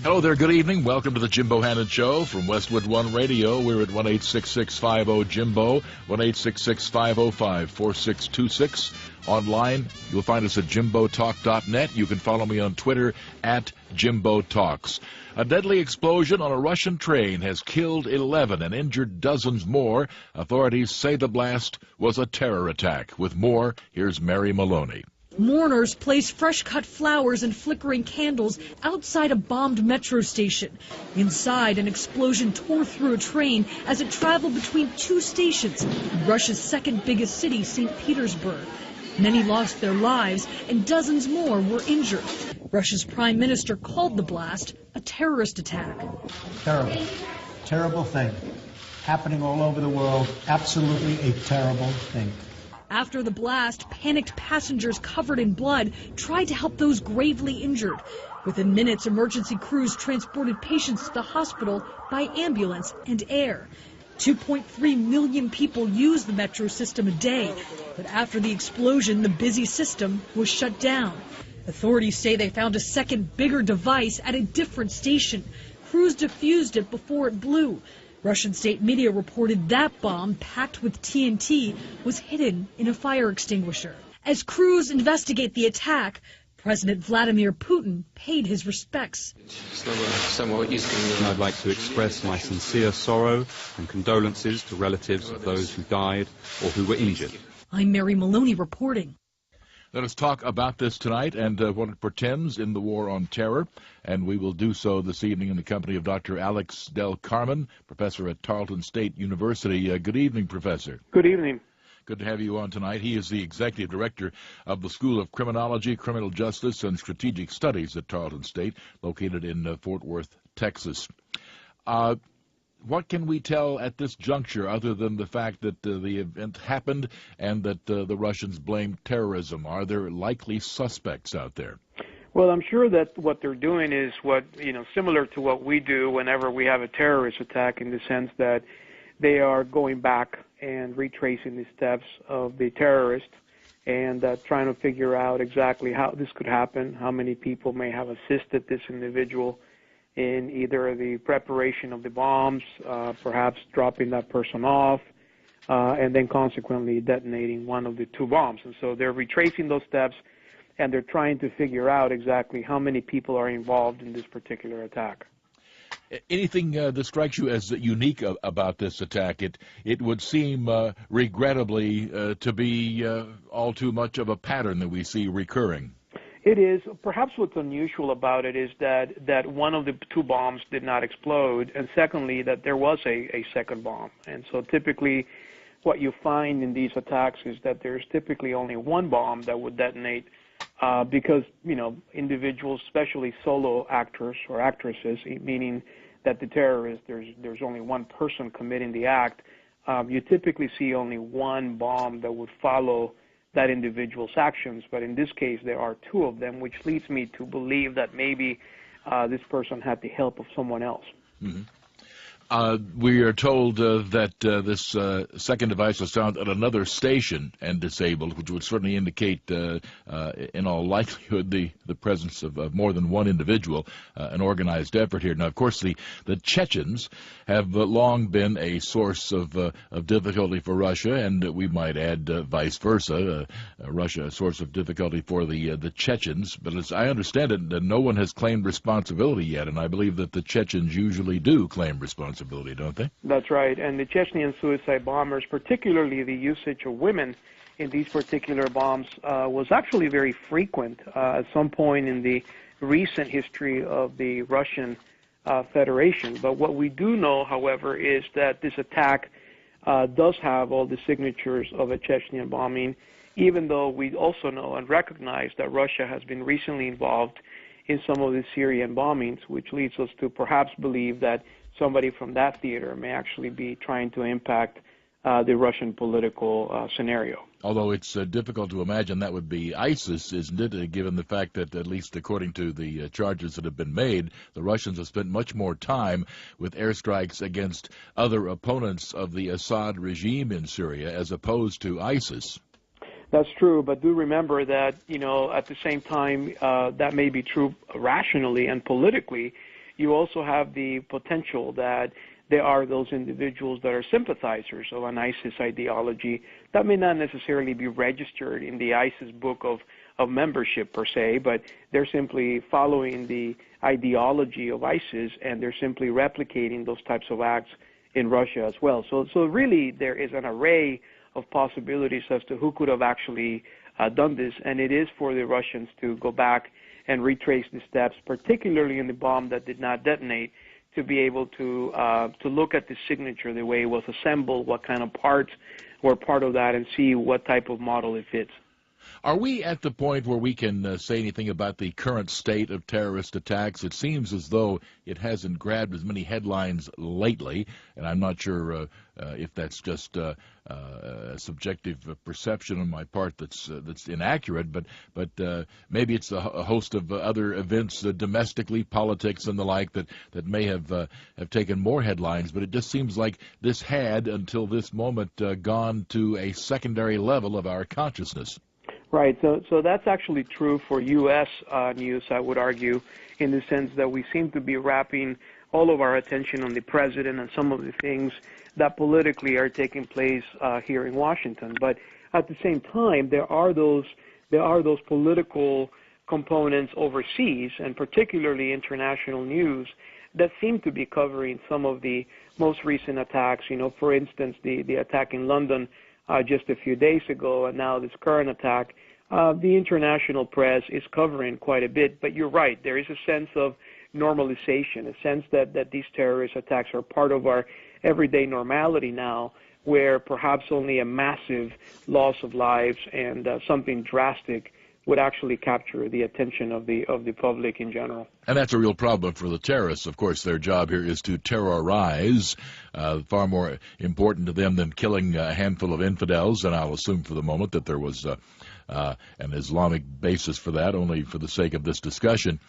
Hello there, good evening. Welcome to the Jim Bohannon Show from Westwood One Radio. We're at 1-866-50-JIMBO, 1-866-505-4626. Online, you'll find us at jimbotalk.net. You can follow me on Twitter at JimboTalks. A deadly explosion on a Russian train has killed 11 and injured dozens more. Authorities say the blast was a terror attack. With more, here's Mary Maloney. Mourners placed fresh-cut flowers and flickering candles outside a bombed metro station. Inside, an explosion tore through a train as it traveled between two stations in Russia's second biggest city, St. Petersburg. Many lost their lives and dozens more were injured. Russia's prime minister called the blast a terrorist attack. Terrible. Terrible thing. Happening all over the world. Absolutely a terrible thing. After the blast, panicked passengers covered in blood tried to help those gravely injured. Within minutes, emergency crews transported patients to the hospital by ambulance and air. 2.3 million people use the metro system a day, but after the explosion, the busy system was shut down. Authorities say they found a second, bigger device at a different station. Crews defused it before it blew. Russian state media reported that bomb, packed with TNT, was hidden in a fire extinguisher. As crews investigate the attack, President Vladimir Putin paid his respects. I'd like to express my sincere sorrow and condolences to relatives of those who died or who were injured. I'm Mary Maloney reporting. Let us talk about this tonight and what it portends in the war on terror, and we will do so this evening in the company of Dr. Alex Del Carmen, professor at Tarleton State University. Good evening, Professor. Good evening. Good to have you on tonight. He is the executive director of the School of Criminology, Criminal Justice, and Strategic Studies at Tarleton State, located in Fort Worth, Texas. What can we tell at this juncture other than the fact that the event happened and that the Russians blamed terrorism? Are there likely suspects out there? Well, I'm sure that what they're doing is similar to what we do whenever we have a terrorist attack, in the sense that they are going back and retracing the steps of the terrorist and trying to figure out exactly how this could happen, how many people may have assisted this individual in either the preparation of the bombs, perhaps dropping that person off, and then consequently detonating one of the two bombs. And so they're retracing those steps, and they're trying to figure out exactly how many people are involved in this particular attack. Anything that strikes you as unique about this attack? It would seem, regrettably, to be all too much of a pattern that we see recurring. It is. Perhaps what's unusual about it is that one of the two bombs did not explode, and secondly, that there was a second bomb. And so typically what you find in these attacks is that there's typically only one bomb that would detonate because, individuals, especially solo actors or actresses, meaning that the terrorist, there's only one person committing the act, you typically see only one bomb that would follow that individual's actions, but in this case there are two of them, which leads me to believe that maybe this person had the help of someone else. Mm-hmm. We are told that this second device was found at another station and disabled, which would certainly indicate, in all likelihood, the presence of more than one individual, an organized effort here. Now, of course, the Chechens have long been a source of difficulty for Russia, and we might add vice versa, Russia a source of difficulty for the Chechens. But as I understand it, no one has claimed responsibility yet, and I believe that the Chechens usually do claim responsibility, don't they? That's right. And the Chechnyan suicide bombers, particularly the usage of women in these particular bombs, was actually very frequent at some point in the recent history of the Russian Federation. But what we do know, however, is that this attack does have all the signatures of a Chechnyan bombing, even though we also know and recognize that Russia has been recently involved in some of the Syrian bombings, which leads us to perhaps believe that somebody from that theater may actually be trying to impact the Russian political scenario. Although it's difficult to imagine that would be ISIS, isn't it, given the fact that, at least according to the charges that have been made, the Russians have spent much more time with airstrikes against other opponents of the Assad regime in Syria as opposed to ISIS. That's true, but do remember that, at the same time, that may be true rationally and politically. you also have the potential that there are those individuals that are sympathizers of an ISIS ideology that may not necessarily be registered in the ISIS book of membership per se, but they're simply following the ideology of ISIS, and they're simply replicating those types of acts in Russia as well. So really there is an array of possibilities as to who could have actually done this, and it is for the Russians to go back and retrace the steps, particularly in the bomb that did not detonate, to be able to look at the signature, the way it was assembled, what kind of parts were part of that, and see what type of model it fits. Are we at the point where we can say anything about the current state of terrorist attacks? It seems as though it hasn't grabbed as many headlines lately, and I'm not sure if that's just a subjective perception on my part that's inaccurate, but maybe it's a host of other events domestically, politics and the like that may have taken more headlines. But it just seems like this had, until this moment, gone to a secondary level of our consciousness. Right. So that's actually true for U.S. News, I would argue, in the sense that we seem to be wrapping all of our attention on the president and some of the things that politically are taking place here in Washington. But at the same time, there are those political components overseas, and particularly international news, that seem to be covering some of the most recent attacks. You know, for instance, the attack in London just a few days ago, and now this current attack. The international press is covering quite a bit, but you're right. There is a sense of normalization, a sense that these terrorist attacks are part of our everyday normality now, where perhaps only a massive loss of lives and something drastic would actually capture the attention of the public in general. And that's a real problem for the terrorists. Of course, their job here is to terrorize, far more important to them than killing a handful of infidels, and I'll assume for the moment that there was an Islamic basis for that, only for the sake of this discussion.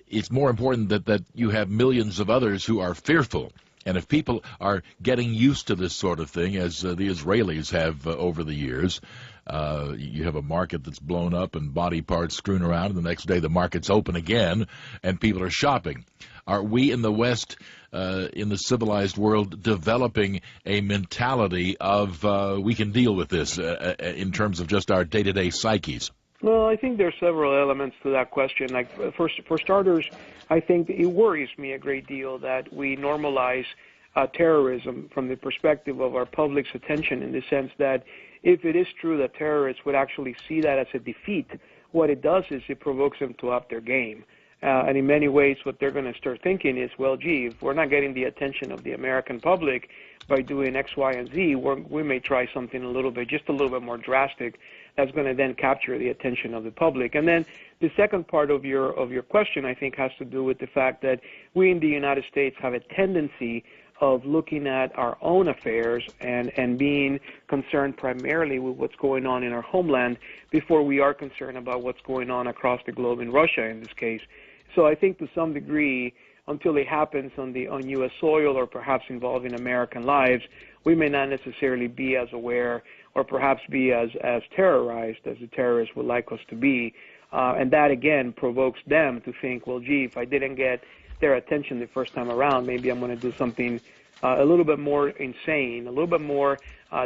It's more important that you have millions of others who are fearful. And if people are getting used to this sort of thing, as the Israelis have over the years, you have a market that's blown up and body parts strewn around, and the next day the market's open again and people are shopping. Are we in the West, in the civilized world, developing a mentality of we can deal with this in terms of just our day-to-day psyches? Well, I think there are several elements to that question. Like, for starters, I think it worries me a great deal that we normalize terrorism from the perspective of our public's attention, in the sense that if it is true that terrorists would actually see that as a defeat, what it does is it provokes them to up their game. And in many ways, what they're going to start thinking is, well, gee, if we're not getting the attention of the American public by doing X, Y, and Z, we may try something just a little bit more drastic that's going to then capture the attention of the public. And then the second part of your question, I think, has to do with the fact that we in the United States have a tendency of looking at our own affairs and being concerned primarily with what's going on in our homeland before we are concerned about what's going on across the globe, in Russia in this case. So I think to some degree, until it happens on U.S. soil or perhaps involving American lives, we may not necessarily be as aware or perhaps be as terrorized as the terrorists would like us to be. And that, again, provokes them to think, well, gee, if I didn't get their attention the first time around, maybe I'm going to do something a little bit more insane, a little bit more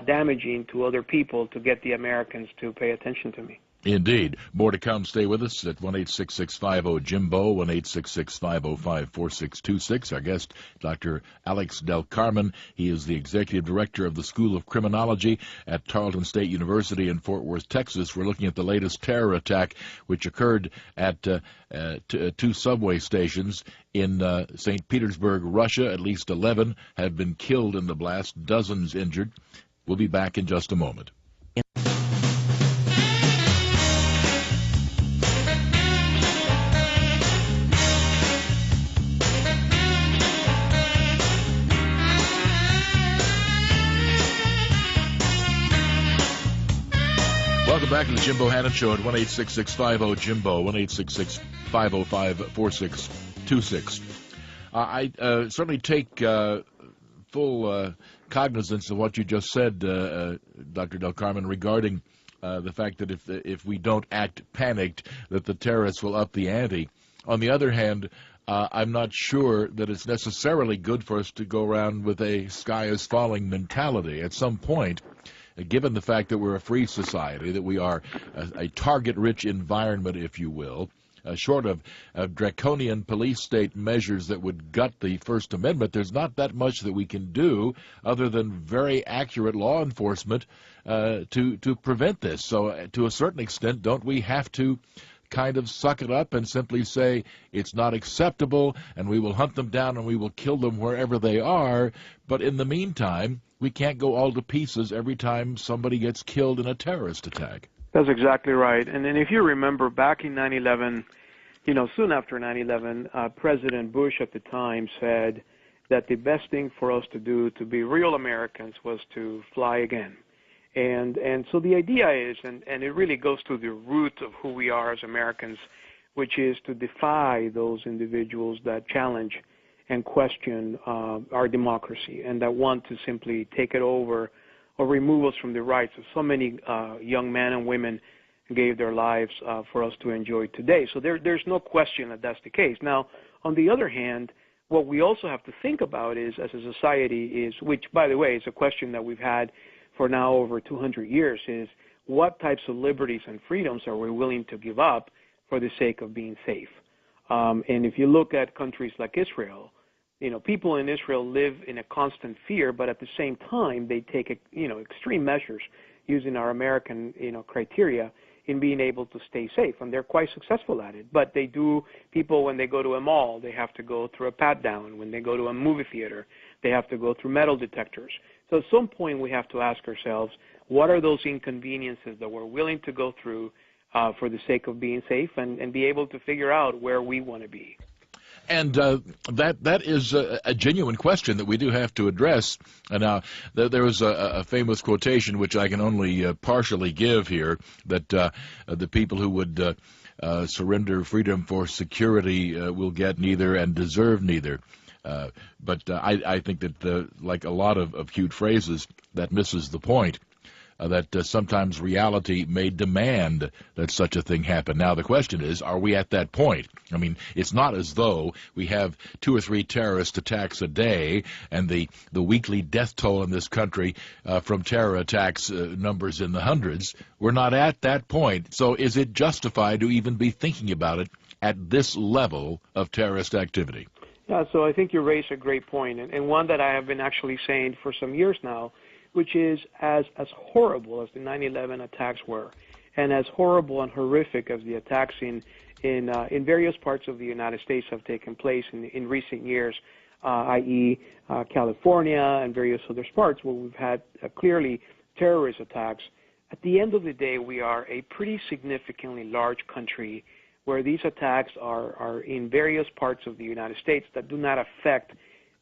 damaging to other people to get the Americans to pay attention to me. Indeed. More to come. Stay with us at 1-866-50-JIMBO, 1-866-505-4626. Our guest, Dr. Alex Del Carmen. He is the Executive Director of the School of Criminology at Tarleton State University in Fort Worth, Texas. We're looking at the latest terror attack, which occurred at two subway stations in St. Petersburg, Russia. At least 11 have been killed in the blast, dozens injured. We'll be back in just a moment. Welcome back to the Jimbo Hannon Show at 1-866-50-JIMBO, 1-866-505-4626. I certainly take full cognizance of what you just said, Dr. Del Carmen, regarding the fact that if we don't act panicked, that the terrorists will up the ante. On the other hand, I'm not sure that it's necessarily good for us to go around with a sky is falling mentality. At some point, given the fact that we're a free society, that we are a target-rich environment, if you will, short of draconian police state measures that would gut the First Amendment, there's not that much that we can do other than very accurate law enforcement to prevent this. So to a certain extent, don't we have to kind of suck it up and simply say it's not acceptable and we will hunt them down and we will kill them wherever they are, but in the meantime, we can't go all to pieces every time somebody gets killed in a terrorist attack. That's exactly right. And then if you remember back in 9/11, soon after 9/11, President Bush at the time said that the best thing for us to do to be real Americans was to fly again. And so the idea is, and it really goes to the root of who we are as Americans, which is to defy those individuals that challenge and question our democracy and that want to simply take it over or remove us from the rights of so many young men and women gave their lives for us to enjoy today. So there's no question that that's the case. Now, on the other hand, what we also have to think about is, as a society, is, which, by the way, is a question that we've had for now over 200 years, is what types of liberties and freedoms are we willing to give up for the sake of being safe? And if you look at countries like Israel, people in Israel live in a constant fear, but at the same time, they take, extreme measures using our American, criteria in being able to stay safe, and they're quite successful at it. But people, when they go to a mall, they have to go through a pat-down. When they go to a movie theater, they have to go through metal detectors. So at some point, we have to ask ourselves, what are those inconveniences that we're willing to go through for the sake of being safe and be able to figure out where we want to be? And that is a genuine question that we do have to address. And now there was a famous quotation, which I can only partially give here, that the people who would surrender freedom for security will get neither and deserve neither. But I think that, like a lot of cute phrases, that misses the point. That sometimes reality may demand that such a thing happen. Now, the question is, are we at that point? I mean, it's not as though we have 2 or 3 terrorist attacks a day and the weekly death toll in this country from terror attacks numbers in the hundreds. We're not at that point. So is it justified to even be thinking about it at this level of terrorist activity? Yeah, so I think you raise a great point, and one that I have been actually saying for some years now, which is as horrible as the 9/11 attacks were, and as horrible and horrific as the attacks in various parts of the United States have taken place in recent years, i.e. California and various other parts where we've had clearly terrorist attacks. At the end of the day, we are a pretty significantly large country where these attacks are in various parts of the United States that do not affect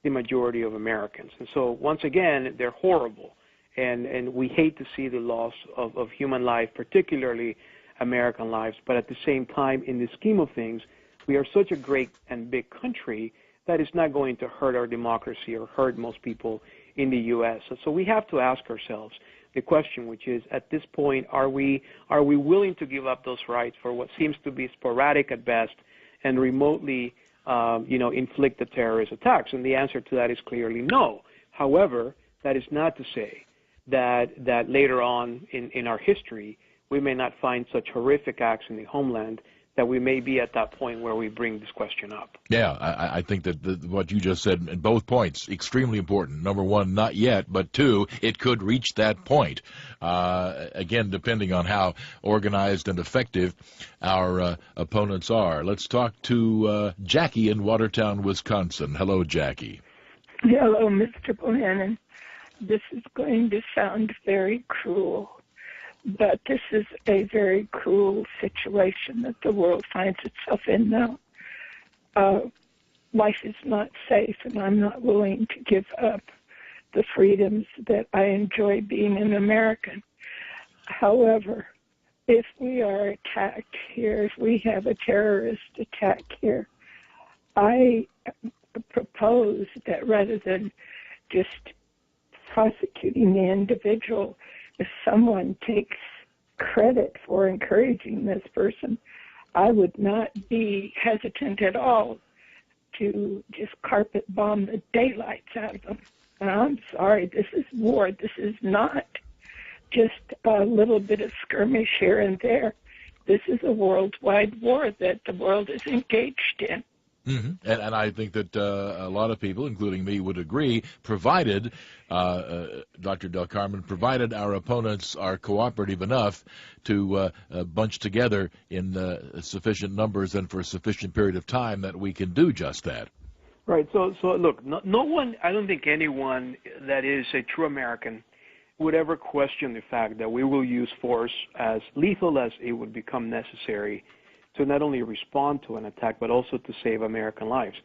the majority of Americans. And so, once again, they're horrible. And we hate to see the loss of human life, particularly American lives. But at the same time, in the scheme of things, we are such a great and big country that it's not going to hurt our democracy or hurt most people in the U.S. So we have to ask ourselves the question, which is, at this point, are we willing to give up those rights for what seems to be sporadic at best and remotely inflict the terrorist attacks? And the answer to that is clearly no. However, that is not to say that later on in our history, we may not find such horrific acts in the homeland that we may be at that point where we bring this question up. Yeah, I think that what you just said in both points, extremely important. Number one, not yet, but 2, it could reach that point. Again, depending on how organized and effective our opponents are. Let's talk to Jackie in Watertown, Wisconsin. Hello, Jackie. Hello, Mr. Bohannon. This is going to sound very cruel, but this is a very cruel situation that the world finds itself in now. Life is not safe, and I'm not willing to give up the freedoms that I enjoy being an American. However, if we are attacked here, if we have a terrorist attack here, I propose that rather than just prosecuting the individual, if someone takes credit for encouraging this person, I would not be hesitant at all to just carpet bomb the daylights out of them. And I'm sorry, this is war. This is not just a little bit of skirmish here and there. This is a worldwide war that the world is engaged in. Mm-hmm. And I think that a lot of people, including me, would agree, provided, Dr. Del Carmen, provided our opponents are cooperative enough to bunch together in sufficient numbers and for a sufficient period of time that we can do just that. Right. So look, no one, I don't think anyone that is a true American would ever question the fact that we will use force as lethal as it would become necessary to not only respond to an attack, but also to save American lives.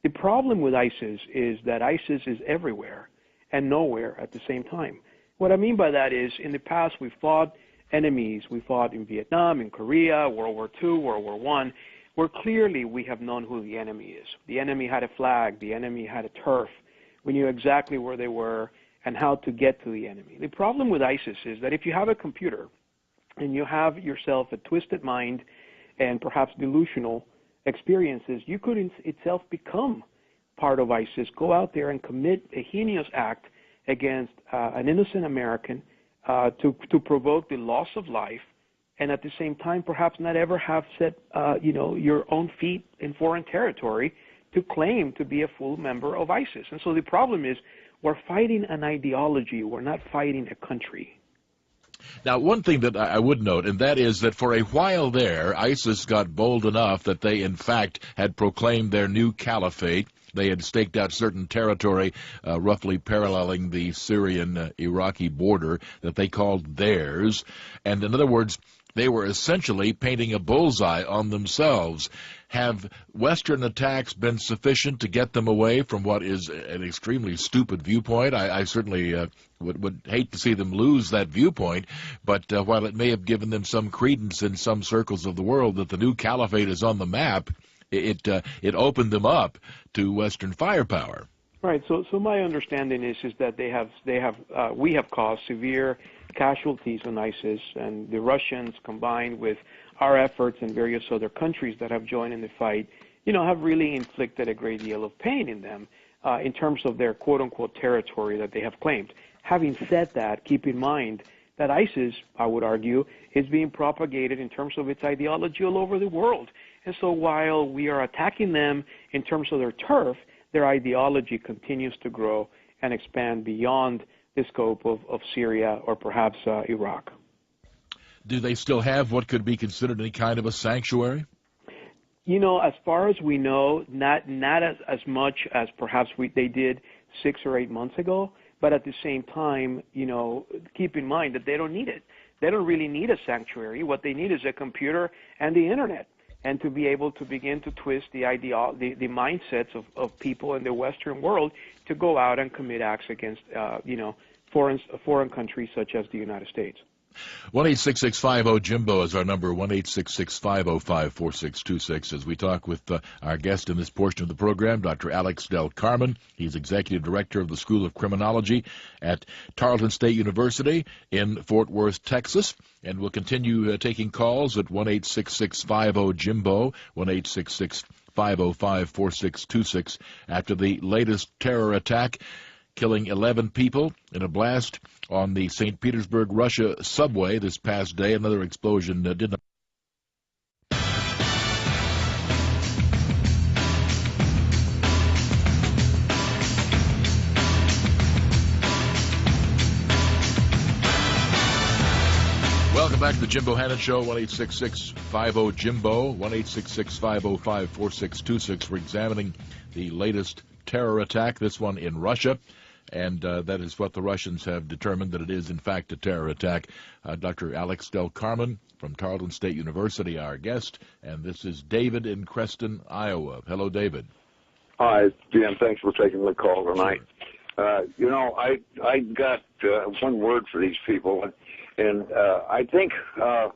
The problem with ISIS is that ISIS is everywhere and nowhere at the same time. What I mean by that is, in the past, we fought enemies. We fought in Vietnam, in Korea, World War II, World War I, where clearly we have known who the enemy is. The enemy had a flag. The enemy had a turf. We knew exactly where they were and how to get to the enemy. The problem with ISIS is that if you have a computer and you have yourself a twisted mind and perhaps delusional experiences, you could itself become part of ISIS, go out there and commit a heinous act against an innocent American to provoke the loss of life, and at the same time perhaps not ever have set your own feet in foreign territory to claim to be a full member of ISIS. And so the problem is we're fighting an ideology. We're not fighting a country. Now, one thing that I would note, and that is that for a while there, ISIS got bold enough that they, in fact, had proclaimed their new caliphate. They had staked out certain territory roughly paralleling the Syrian-Iraqi border that they called theirs. And in other words, they were essentially painting a bullseye on themselves. Have Western attacks been sufficient to get them away from what is an extremely stupid viewpoint? I certainly would hate to see them lose that viewpoint, but while it may have given them some credence in some circles of the world that the new caliphate is on the map, it opened them up to Western firepower. Right. So my understanding is that we have caused severe casualties on ISIS, and the Russians, combined with our efforts and various other countries that have joined in the fight, have really inflicted a great deal of pain in them in terms of their quote-unquote territory that they have claimed. Having said that, keep in mind that ISIS, I would argue, is being propagated in terms of its ideology all over the world. And so while we are attacking them in terms of their turf, their ideology continues to grow and expand beyond the scope of Syria or perhaps Iraq. Do they still have what could be considered any kind of a sanctuary? As far as we know, not as much as perhaps they did 6 or 8 months ago, but at the same time, keep in mind that they don't need it. They don't really need a sanctuary. What they need is a computer and the internet, and to be able to begin to twist the mindsets of people in the Western world to go out and commit acts against, foreign countries such as the United States. 1-866-50-JIMBO is our number, 1-866-505-4626, as we talk with our guest in this portion of the program, Dr. Alex Del Carmen. He's Executive Director of the School of Criminology at Tarleton State University in Fort Worth, Texas. And we'll continue taking calls at 1-866-50-JIMBO, 1-866-505-4626, after the latest terror attack, killing 11 people in a blast on the St. Petersburg, Russia subway this past day. Another explosion did not. Welcome back to the Jimbo Hannon Show, 1-866-50-JIMBO, 1-866-505-4626. We're examining the latest terror attack, this one in Russia. And that is what the Russians have determined, that it is, in fact, a terror attack. Dr. Alex Del Carmen from Tarleton State University, our guest. And this is David in Creston, Iowa. Hello, David. Hi, Jim. Thanks for taking the call tonight. Sure. I got one word for these people. And I think I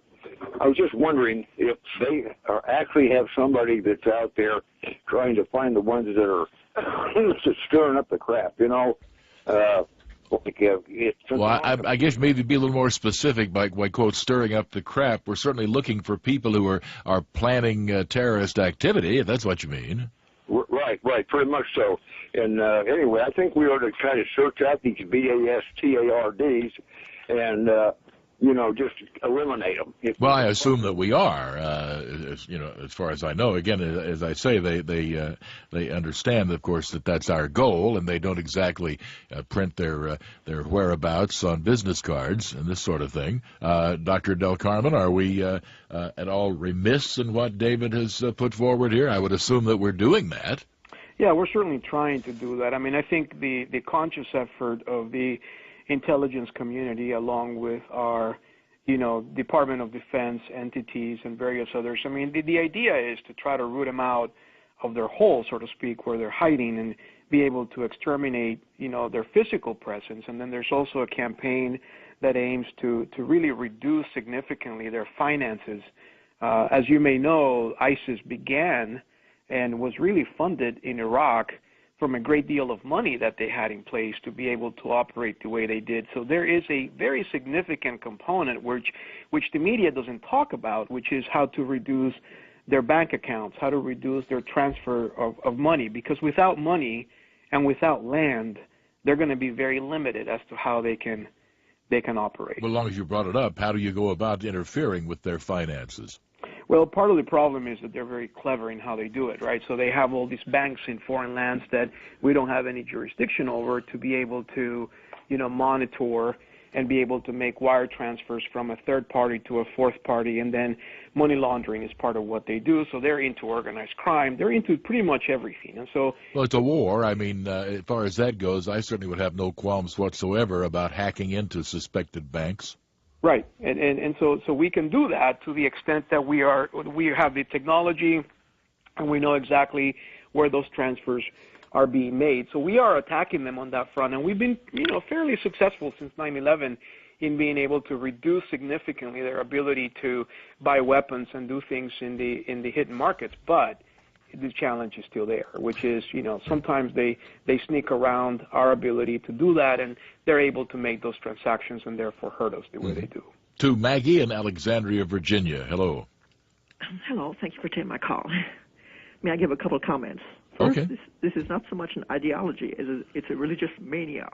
was just wondering if they actually have somebody that's out there trying to find the ones that are just stirring up the crap, Well, I guess maybe be a little more specific by quote stirring up the crap. We're certainly looking for people who are planning terrorist activity, if that's what you mean. Right, pretty much so. And anyway, I think we ought to kind of search out these BASTARDs and just eliminate them. Well, I assume that we are, as far as I know. Again, as I say, they understand, of course, that that's our goal, and they don't exactly print their whereabouts on business cards and this sort of thing. Dr. Del Carmen, are we at all remiss in what David has put forward here? I would assume that we're doing that. Yeah, we're certainly trying to do that. I mean, I think the conscious effort of the intelligence community, along with our, Department of Defense entities and various others. I mean, the idea is to try to root them out of their hole, so to speak, where they're hiding, and be able to exterminate, their physical presence. And then there's also a campaign that aims to really reduce significantly their finances. As you may know, ISIS began and was really funded in Iraq from a great deal of money that they had in place to be able to operate the way they did. So there is a very significant component which the media doesn't talk about, which is how to reduce their bank accounts, how to reduce their transfer of money, because without money and without land, they're going to be very limited as to how they can operate. Well, as long as you brought it up, how do you go about interfering with their finances? Well, part of the problem is that they're very clever in how they do it, right? So they have all these banks in foreign lands that we don't have any jurisdiction over to be able to, monitor and be able to make wire transfers from a third party to a fourth party, and then money laundering is part of what they do. So they're into organized crime. They're into pretty much everything. And so, well, it's a war. I mean, as far as that goes, I certainly would have no qualms whatsoever about hacking into suspected banks. Right, and so we can do that to the extent that we have the technology, and we know exactly where those transfers are being made. So we are attacking them on that front, and we've been fairly successful since 9/11 in being able to reduce significantly their ability to buy weapons and do things in the hidden markets. But the challenge is still there, which is, sometimes they sneak around our ability to do that, and they're able to make those transactions and therefore hurt us the way they do. To Maggie in Alexandria, Virginia. Hello. Hello. Thank you for taking my call. May I give a couple of comments? First, okay. This is not so much an ideology. It's a religious mania.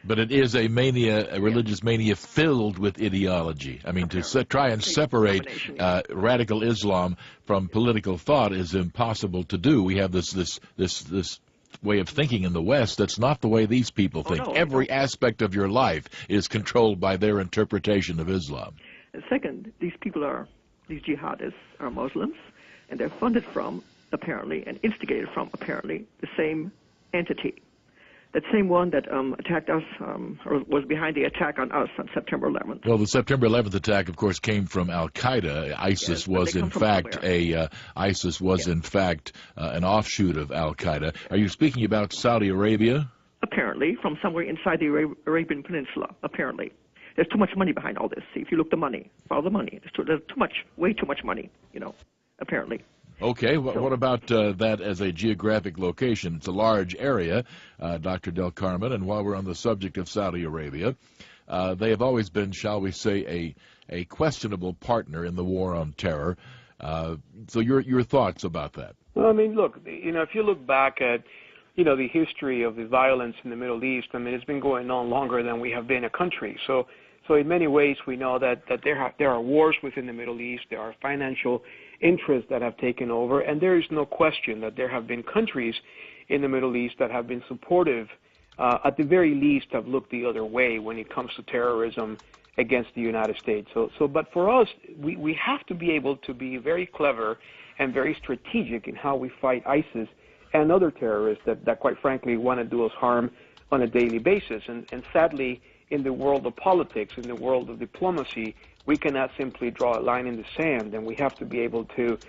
But it is a mania, a religious mania filled with ideology. I mean, to try and separate radical Islam from political thought is impossible to do. We have this way of thinking in the West that's not the way these people think. No, Every aspect of your life is controlled by their interpretation of Islam. And second, these jihadists are Muslims, and they're funded from, apparently, and instigated from, apparently, the same entity. That same one that attacked us, or was behind the attack on us on September 11th. Well, the September 11th attack, of course, came from Al Qaeda. ISIS was, in fact, an offshoot of Al Qaeda. Are you speaking about Saudi Arabia? Apparently, from somewhere inside the Arabian Peninsula. Apparently, there's too much money behind all this. See, if you look the money, follow the money. There's too much, way too much money. Apparently. Okay, what about that as a geographic location? It's a large area, Dr. Del Carmen, and while we're on the subject of Saudi Arabia, they have always been, shall we say, a questionable partner in the war on terror. So your thoughts about that? Well, I mean, look, if you look back at, the history of the violence in the Middle East, I mean, it's been going on longer than we have been a country. So in many ways, we know that there are wars within the Middle East, there are financial interests that have taken over, and there is no question that there have been countries in the Middle East that have been supportive, at the very least have looked the other way when it comes to terrorism against the United States. But for us, we have to be able to be very clever and very strategic in how we fight ISIS and other terrorists that quite frankly want to do us harm on a daily basis. And sadly, in the world of politics, in the world of diplomacy, we cannot simply draw a line in the sand, and we have to be able to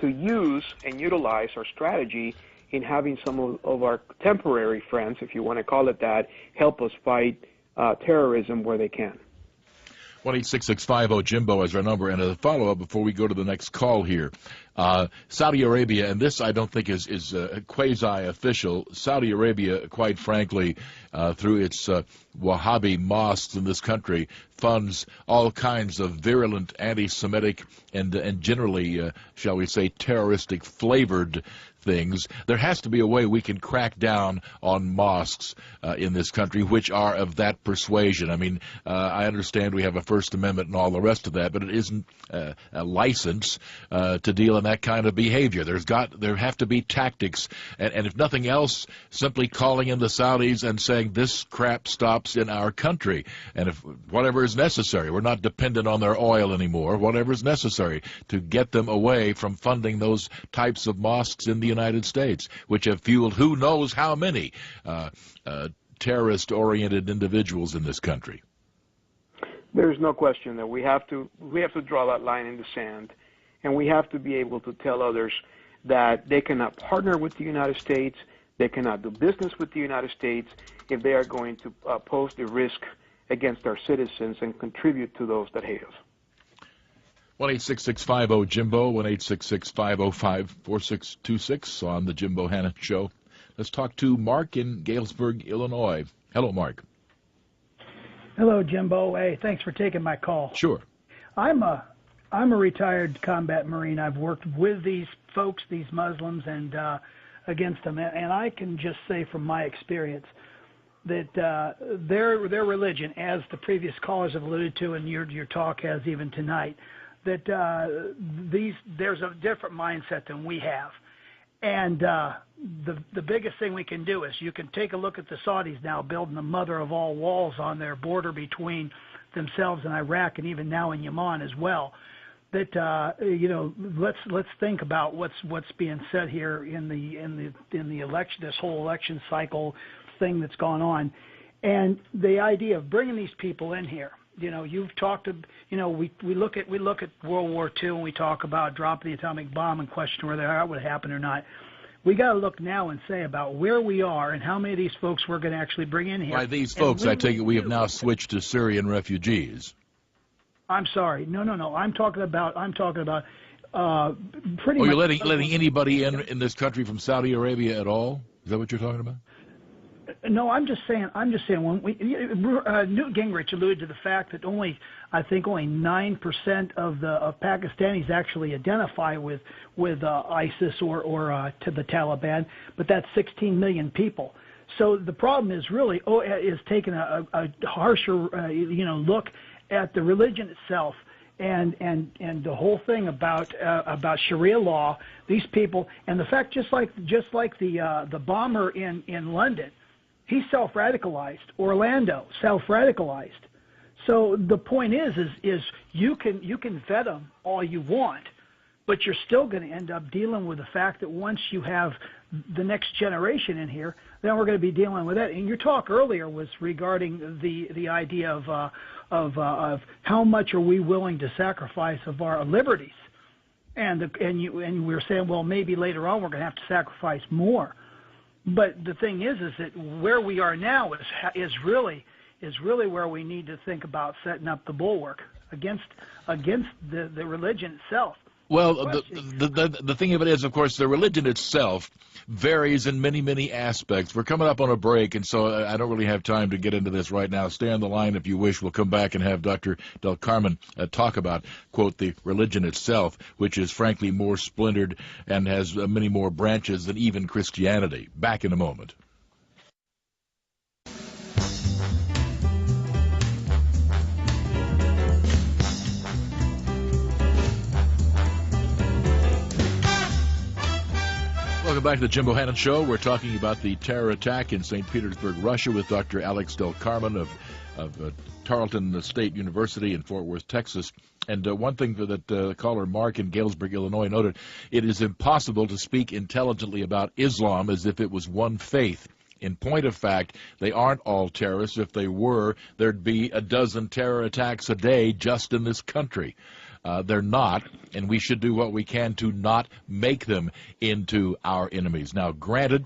use and utilize our strategy in having some of our temporary friends, if you want to call it that, help us fight terrorism where they can. 1-866-50-JIMBO is our number. And as a follow-up before we go to the next call here, Saudi Arabia, and this I don't think is quasi-official, Saudi Arabia, quite frankly, through its Wahhabi mosques in this country, funds all kinds of virulent anti-Semitic and generally, shall we say, terroristic-flavored things. There has to be a way we can crack down on mosques in this country which are of that persuasion. I mean, I understand we have a First Amendment and all the rest of that, but it isn't a license to deal in that kind of behavior. There have to be tactics, and if nothing else, simply calling in the Saudis and saying this crap stops in our country, and if whatever is necessary, we're not dependent on their oil anymore, whatever is necessary to get them away from funding those types of mosques in the United States, which have fueled who knows how many terrorist-oriented individuals in this country. There's no question that we have to draw that line in the sand, and we have to be able to tell others that they cannot partner with the United States, they cannot do business with the United States if they are going to pose the risk against our citizens and contribute to those that hate us. 1-866-50-JIMBO, 1-866-505-4626 on the Jim Bohannon Show. Let's talk to Mark in Galesburg, Illinois. Hello, Mark. Hello, Jimbo. Hey, thanks for taking my call. Sure. I'm a retired combat Marine. I've worked with these folks, these Muslims, and against them. And I can just say from my experience that their religion, as the previous callers have alluded to and your talk has even tonight, that there's a different mindset than we have. And the biggest thing we can do is you can take a look at the Saudis now building the mother of all walls on their border between themselves and Iraq, and even now in Yemen as well. That let's think about what's being said here in the election, this whole election cycle thing that's gone on, and the idea of bringing these people in here. You've talked. We look at World War II and we talk about dropping the atomic bomb and question whether that would happen or not. We got to look now and say about where we are and how many of these folks we're going to actually bring in here. By these folks, I take it we have now switched to Syrian refugees. I'm sorry. No. I'm talking about pretty much. Oh, you're letting anybody in this country from Saudi Arabia at all? Is that what you're talking about? No, I'm just saying. When Newt Gingrich alluded to the fact that only 9% of Pakistanis actually identify with ISIS or to the Taliban, but that's 16 million people. So the problem is really is taking a harsher look at the religion itself and the whole thing about Sharia law. These people, and the fact just like the bomber in London. He's self-radicalized. Orlando, self-radicalized. So the point is you can vet them all you want, but you're still going to end up dealing with the fact that once you have the next generation in here, then we're going to be dealing with that. And your talk earlier was regarding the idea of how much are we willing to sacrifice of our liberties, and we were saying, well, maybe later on we're going to have to sacrifice more. But the thing is that where we are now is really where we need to think about setting up the bulwark against the religion itself. Well, the thing of it is, of course, the religion itself varies in many, many aspects. We're coming up on a break, and so I don't really have time to get into this right now. Stay on the line if you wish. We'll come back and have Dr. Del Carmen talk about, quote, the religion itself, which is frankly more splintered and has many more branches than even Christianity. Back in a moment. Welcome back to the Jim Bohannon Show. We're talking about the terror attack in St. Petersburg, Russia, with Dr. Alex Del Carmen of Tarleton State University in Fort Worth, Texas. And one thing that caller Mark in Galesburg, Illinois noted, it is impossible to speak intelligently about Islam as if it was one faith. In point of fact, they aren't all terrorists. If they were, there'd be a dozen terror attacks a day just in this country. They're not, and we should do what we can to not make them into our enemies. Now, granted,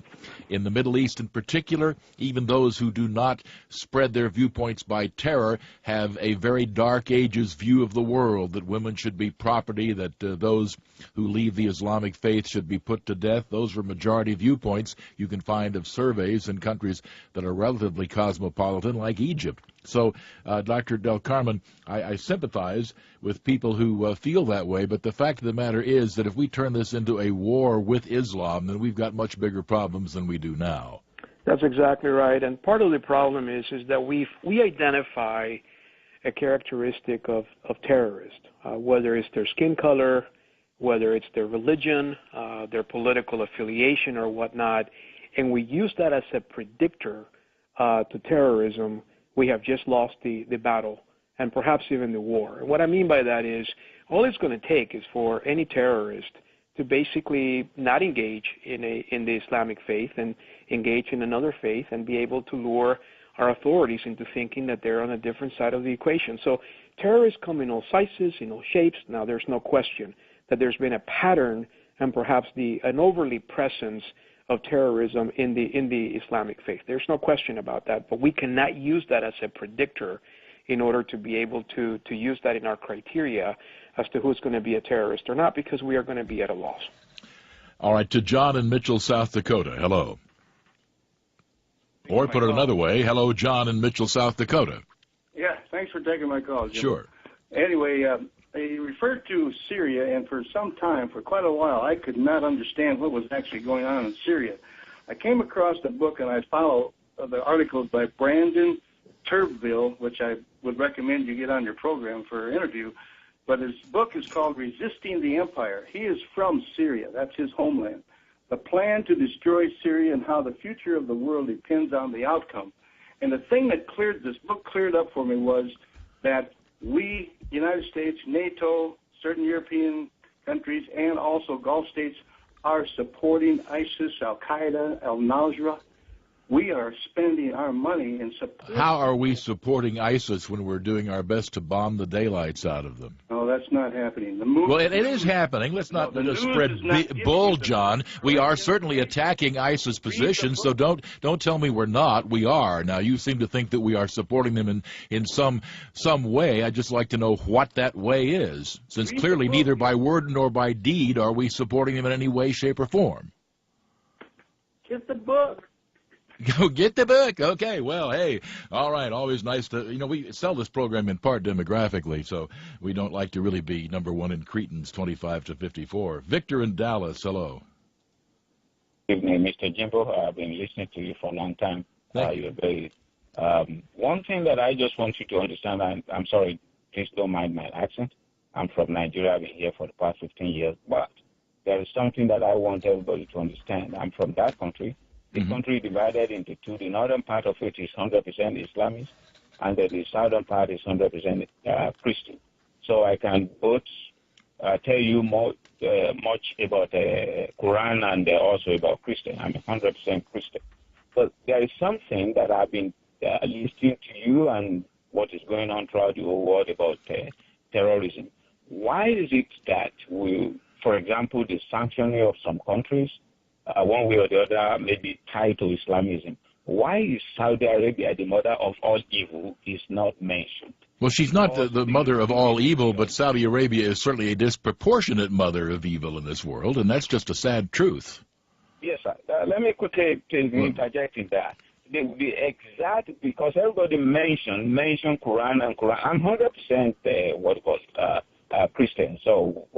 in the Middle East in particular, even those who do not spread their viewpoints by terror have a very dark ages view of the world, that women should be property, that those who leave the Islamic faith should be put to death. Those are majority viewpoints you can find of surveys in countries that are relatively cosmopolitan, like Egypt. So, Dr. Del Carmen, I sympathize with people who feel that way, but the fact of the matter is that if we turn this into a war with Islam, then we've got much bigger problems than we do now. That's exactly right. And part of the problem is that we identify a characteristic of terrorists, whether it's their skin color, whether it's their religion, their political affiliation or whatnot, and we use that as a predictor to terrorism. We have just lost the battle and perhaps even the war. And what I mean by that is all it's going to take is for any terrorist to basically not engage in the Islamic faith and engage in another faith and be able to lure our authorities into thinking that they're on a different side of the equation. So terrorists come in all sizes, in all shapes. Now, there's no question that there's been a pattern and perhaps an overly presence of terrorism in the Islamic faith. There's no question about that, but we cannot use that as a predictor in order to be able to use that in our criteria as to who's going to be a terrorist or not, because we are going to be at a loss. All right, to John in Mitchell, South Dakota. Hello. Or put it another way, hello, John in Mitchell, South Dakota. Yeah, thanks for taking my call, Jim. Sure. Anyway, you referred to Syria, and for some time, for quite a while, I could not understand what was actually going on in Syria. I came across the book, and I follow the articles by Brandon Turbeville, which I would recommend you get on your program for an interview. But his book is called Resisting the Empire. He is from Syria. That's his homeland. The plan to destroy Syria and how the future of the world depends on the outcome. And the thing that this book cleared up for me was that we, United States, NATO, certain European countries, and also Gulf states are supporting ISIS, Al-Qaeda, Al-Nusra. We are spending our money in support. How are we supporting ISIS when we're doing our best to bomb the daylights out of them? No, that's not happening. Well, it is happening. Let's not just spread bull, John. We are certainly attacking ISIS positions, so don't tell me we're not. We are. Now, you seem to think that we are supporting them in some way. I'd just like to know what that way is, since clearly neither by word nor by deed are we supporting them in any way, shape, or form. Get the book. Go get the book. Okay, well, hey, all right, always nice to, we sell this program in part demographically, so we don't like to really be number one in Cretans 25 to 54. Victor in Dallas, hello. Good evening, Mr. Jimbo. I've been listening to you for a long time. You're very, one thing that I just want you to understand, I'm sorry, please don't mind my accent. I'm from Nigeria. I've been here for the past 15 years, but there is something that I want everybody to understand. I'm from that country. The country divided into two. The northern part of it is 100% Islamist, and the southern part is 100% Christian. So I can both tell you much about the Quran and also about Christian. I'm 100% Christian. But there is something that I've been listening to you and what is going on throughout the whole world about terrorism. Why is it that for example, the sanctioning of some countries, one way or the other, may be tied to Islamism? Why is Saudi Arabia, the mother of all evil, is not mentioned? Well, she's not the mother of all evil, but Saudi Arabia is certainly a disproportionate mother of evil in this world, and that's just a sad truth. Yes, sir. Let me quickly interject in that. The exact, because everybody mentioned Quran and Quran. I'm 100% what was Christian, so...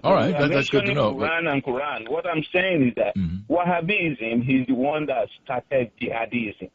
All right, that's good to know. Quran. What I'm saying is that Wahhabism is the one that started jihadism.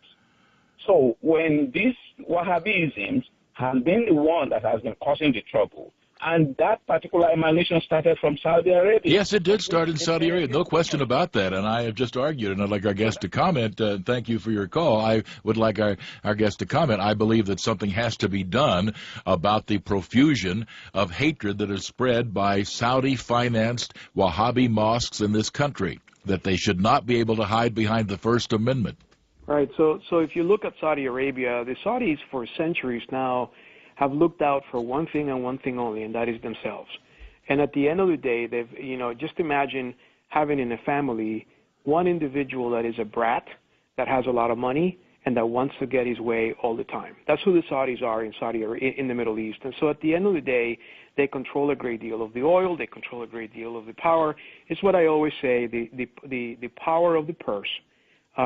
So when this Wahhabism has been the one that has been causing the trouble, and that particular emanation started from Saudi Arabia. Yes, it did start in Saudi Arabia. No question about that. And I have just argued, and I'd like our guest to comment. Thank you for your call. I would like our guest to comment. I believe that something has to be done about the profusion of hatred that is spread by Saudi-financed Wahhabi mosques in this country, that they should not be able to hide behind the First Amendment. Right. So if you look at Saudi Arabia, the Saudis for centuries now have looked out for one thing and one thing only, and that is themselves. And at the end of the day, just imagine having in a family one individual that is a brat, that has a lot of money, and that wants to get his way all the time. That's who the Saudis are in the Middle East. And so at the end of the day, they control a great deal of the oil, they control a great deal of the power. It's what I always say, the power of the purse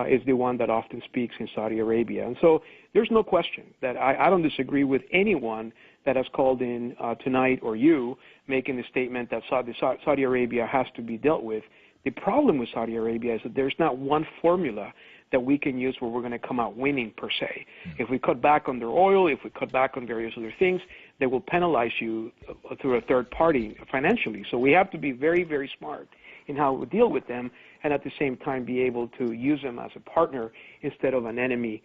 is the one that often speaks in Saudi Arabia. And so there's no question that I don't disagree with anyone that has called in tonight, or you, making the statement that Saudi Arabia has to be dealt with. The problem with Saudi Arabia is that there's not one formula that we can use where we're going to come out winning per se. If we cut back on their oil, if we cut back on various other things, they will penalize you through a third party financially. So we have to be very, very smart in how we deal with them, and at the same time be able to use them as a partner instead of an enemy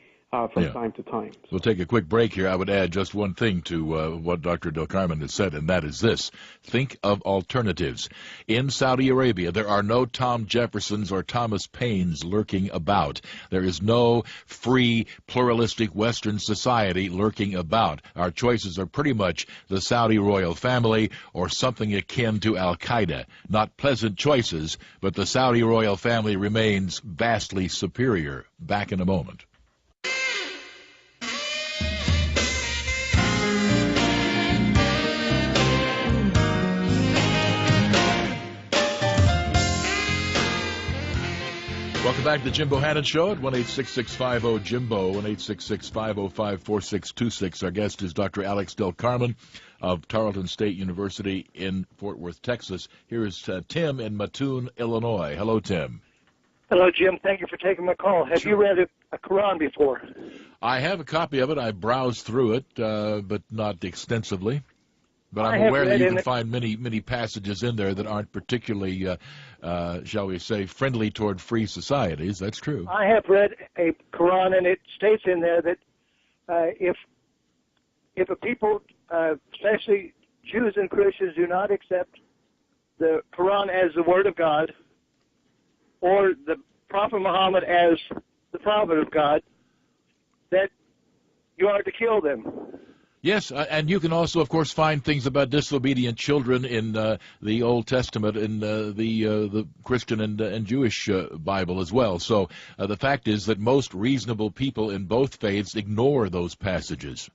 from time to time. We'll take a quick break here. I would add just one thing to what Dr. Del Carmen has said, and that is this. Think of alternatives. In Saudi Arabia, there are no Tom Jeffersons or Thomas Paines lurking about. There is no free, pluralistic Western society lurking about. Our choices are pretty much the Saudi royal family or something akin to Al-Qaeda. Not pleasant choices, but the Saudi royal family remains vastly superior. Back in a moment. Welcome back to the Jim Bohannon Show at 1-866-50-JIMBO, 1-866-505-4626. Our guest is Dr. Alex Del Carmen of Tarleton State University in Fort Worth, Texas. Here is Tim in Mattoon, Illinois. Hello, Tim. Hello, Jim. Thank you for taking my call. Have you read a Quran before? I have a copy of it. I browsed through it, but not extensively. But I'm aware that you can find many passages in there that aren't particularly, shall we say, friendly toward free societies. That's true. I have read a Quran, and it states in there that if a people, especially Jews and Christians, do not accept the Quran as the Word of God, or the Prophet Muhammad as the Prophet of God, that you are to kill them. Yes, and you can also, of course, find things about disobedient children in the Old Testament, in the Christian and Jewish Bible as well. So the fact is that most reasonable people in both faiths ignore those passages.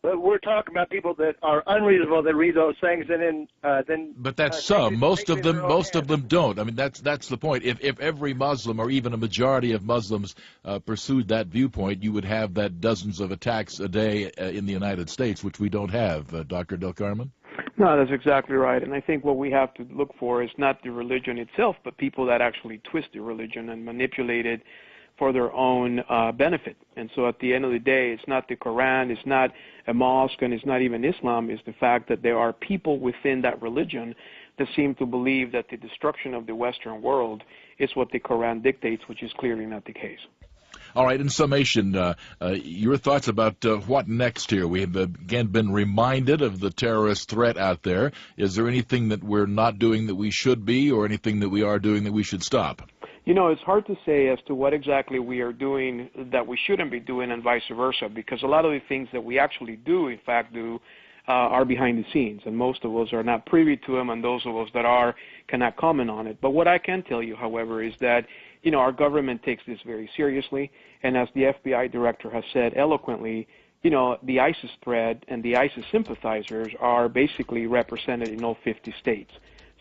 But we're talking about people that are unreasonable that read those things, and then. But that's some. Most of them don't. I mean, that's the point. If every Muslim or even a majority of Muslims pursued that viewpoint, you would have that dozens of attacks a day in the United States, which we don't have. Dr. Del Carmen? No, that's exactly right. And I think what we have to look for is not the religion itself, but people that actually twist the religion and manipulate it for their own benefit. And so at the end of the day, it's not the Quran, it's not a mosque, and it's not even Islam. It's the fact that there are people within that religion that seem to believe that the destruction of the Western world is what the Quran dictates, which is clearly not the case. All right, in summation, your thoughts about what next here? We have, again, been reminded of the terrorist threat out there. Is there anything that we're not doing that we should be, or anything that we are doing that we should stop? You know, it's hard to say as to what exactly we are doing that we shouldn't be doing, and vice versa, because a lot of the things that we actually do, in fact, are behind the scenes, and most of us are not privy to them, and those of us that are cannot comment on it. But what I can tell you, however, is that, you know, our government takes this very seriously, and as the FBI director has said eloquently, you know, the ISIS threat and the ISIS sympathizers are basically represented in all 50 states.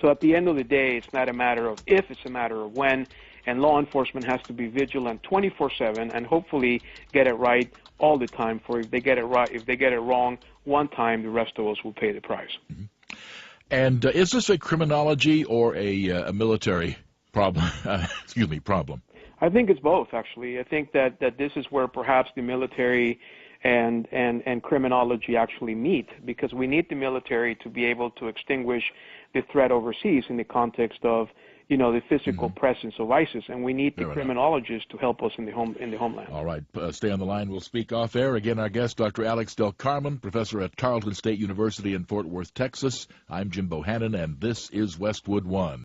So at the end of the day, it's not a matter of if, it's a matter of when, and law enforcement has to be vigilant 24/7 and hopefully get it right all the time. For if they get it right, if they get it wrong one time, the rest of us will pay the price. Mm-hmm. And is this a criminology or a military problem? Problem. I think it's both, actually. I think that this is where perhaps the military and criminology actually meet, because we need the military to be able to extinguish the threat overseas in the context of, you know, the physical presence of ISIS, and we need the criminologists to help us in the homeland. All right, stay on the line. We'll speak off air. Again, our guest, Dr. Alex Del Carmen, professor at Tarleton State University in Fort Worth, Texas. I'm Jim Bohannon, and this is Westwood One.